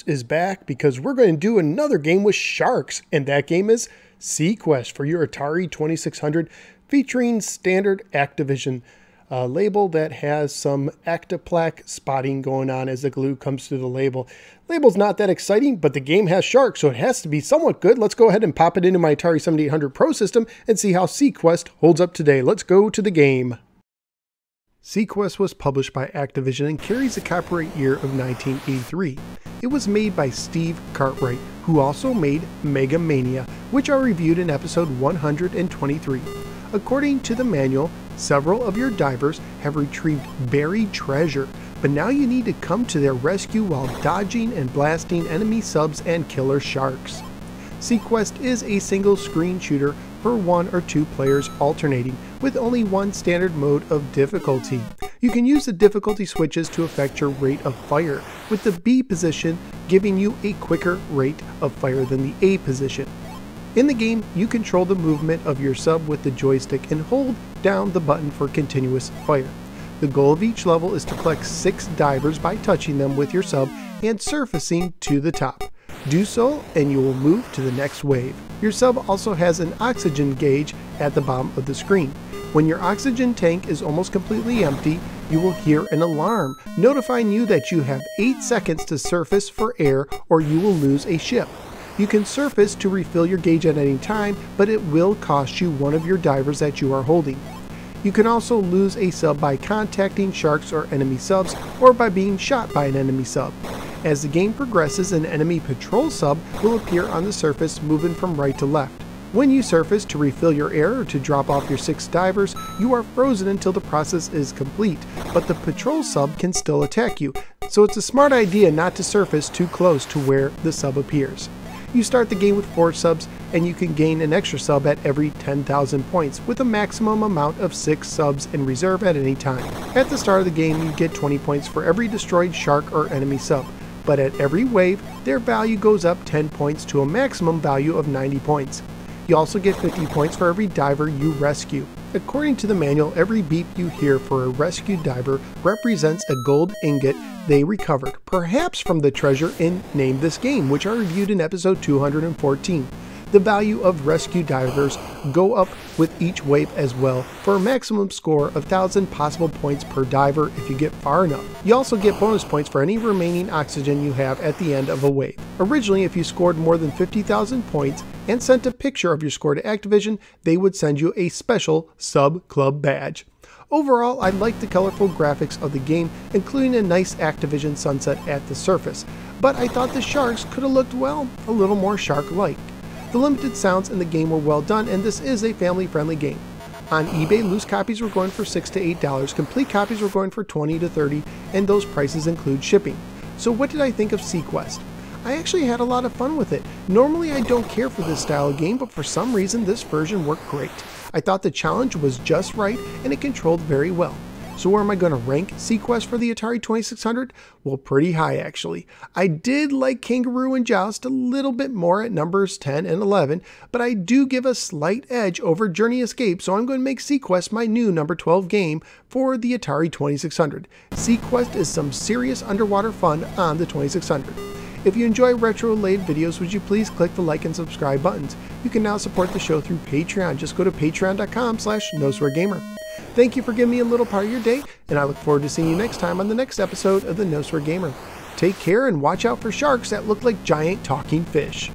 Gamers is back because we're going to do another game with sharks, and that game is Seaquest for your Atari 2600, featuring standard Activision label that has some Actiplaque spotting going on as the glue comes through the label. Label's not that exciting, but the game has sharks, so it has to be somewhat good. Let's go ahead and pop it into my Atari 7800 Pro system and see how Seaquest holds up today. Let's go to the game. Seaquest was published by Activision and carries the copyright year of 1983. It was made by Steve Cartwright, who also made Mega Mania, which I reviewed in episode 123. According to the manual, several of your divers have retrieved buried treasure, but now you need to come to their rescue while dodging and blasting enemy subs and killer sharks. Seaquest is a single screen shooter for 1 or 2 players alternating, with only one standard mode of difficulty. You can use the difficulty switches to affect your rate of fire, with the B position giving you a quicker rate of fire than the A position. In the game, you control the movement of your sub with the joystick and hold down the button for continuous fire. The goal of each level is to collect 6 divers by touching them with your sub and surfacing to the top. Do so and you will move to the next wave. Your sub also has an oxygen gauge at the bottom of the screen. When your oxygen tank is almost completely empty, you will hear an alarm notifying you that you have 8 seconds to surface for air or you will lose a ship. You can surface to refill your gauge at any time, but it will cost you one of your divers that you are holding. You can also lose a sub by contacting sharks or enemy subs, or by being shot by an enemy sub. As the game progresses, an enemy patrol sub will appear on the surface, moving from right to left. When you surface to refill your air or to drop off your 6 divers, you are frozen until the process is complete, but the patrol sub can still attack you, so it's a smart idea not to surface too close to where the sub appears. You start the game with 4 subs, and you can gain an extra sub at every 10,000 points, with a maximum amount of 6 subs in reserve at any time. At the start of the game, you get 20 points for every destroyed shark or enemy sub, but at every wave, their value goes up 10 points to a maximum value of 90 points. You also get 50 points for every diver you rescue. According to the manual, every beep you hear for a rescued diver represents a gold ingot they recovered, perhaps from the treasure in Name This Game, which I reviewed in episode 214. The value of rescue divers go up with each wave as well, for a maximum score of 1,000 possible points per diver if you get far enough. You also get bonus points for any remaining oxygen you have at the end of a wave. Originally, if you scored more than 50,000 points and sent a picture of your score to Activision, they would send you a special Sub Club badge. Overall, I like the colorful graphics of the game, including a nice Activision sunset at the surface, but I thought the sharks could have looked, well, a little more shark-like. The limited sounds in the game were well done, and this is a family-friendly game. On eBay, loose copies were going for $6 to $8, complete copies were going for $20 to $30, and those prices include shipping. So what did I think of Seaquest? I actually had a lot of fun with it. Normally I don't care for this style of game, but for some reason this version worked great. I thought the challenge was just right, and it controlled very well. So where am I going to rank Seaquest for the Atari 2600? Well, pretty high actually. I did like Kangaroo and Joust a little bit more at numbers 10 and 11, but I do give a slight edge over Journey Escape, so I'm going to make Seaquest my new number 12 game for the Atari 2600. Seaquest is some serious underwater fun on the 2600. If you enjoy retro-related videos, would you please click the like and subscribe buttons. You can now support the show through Patreon. Just go to patreon.com/NoSwearGamer. Thank you for giving me a little part of your day, and I look forward to seeing you next time on the next episode of the No Swear Gamer. Take care and watch out for sharks that look like giant talking fish.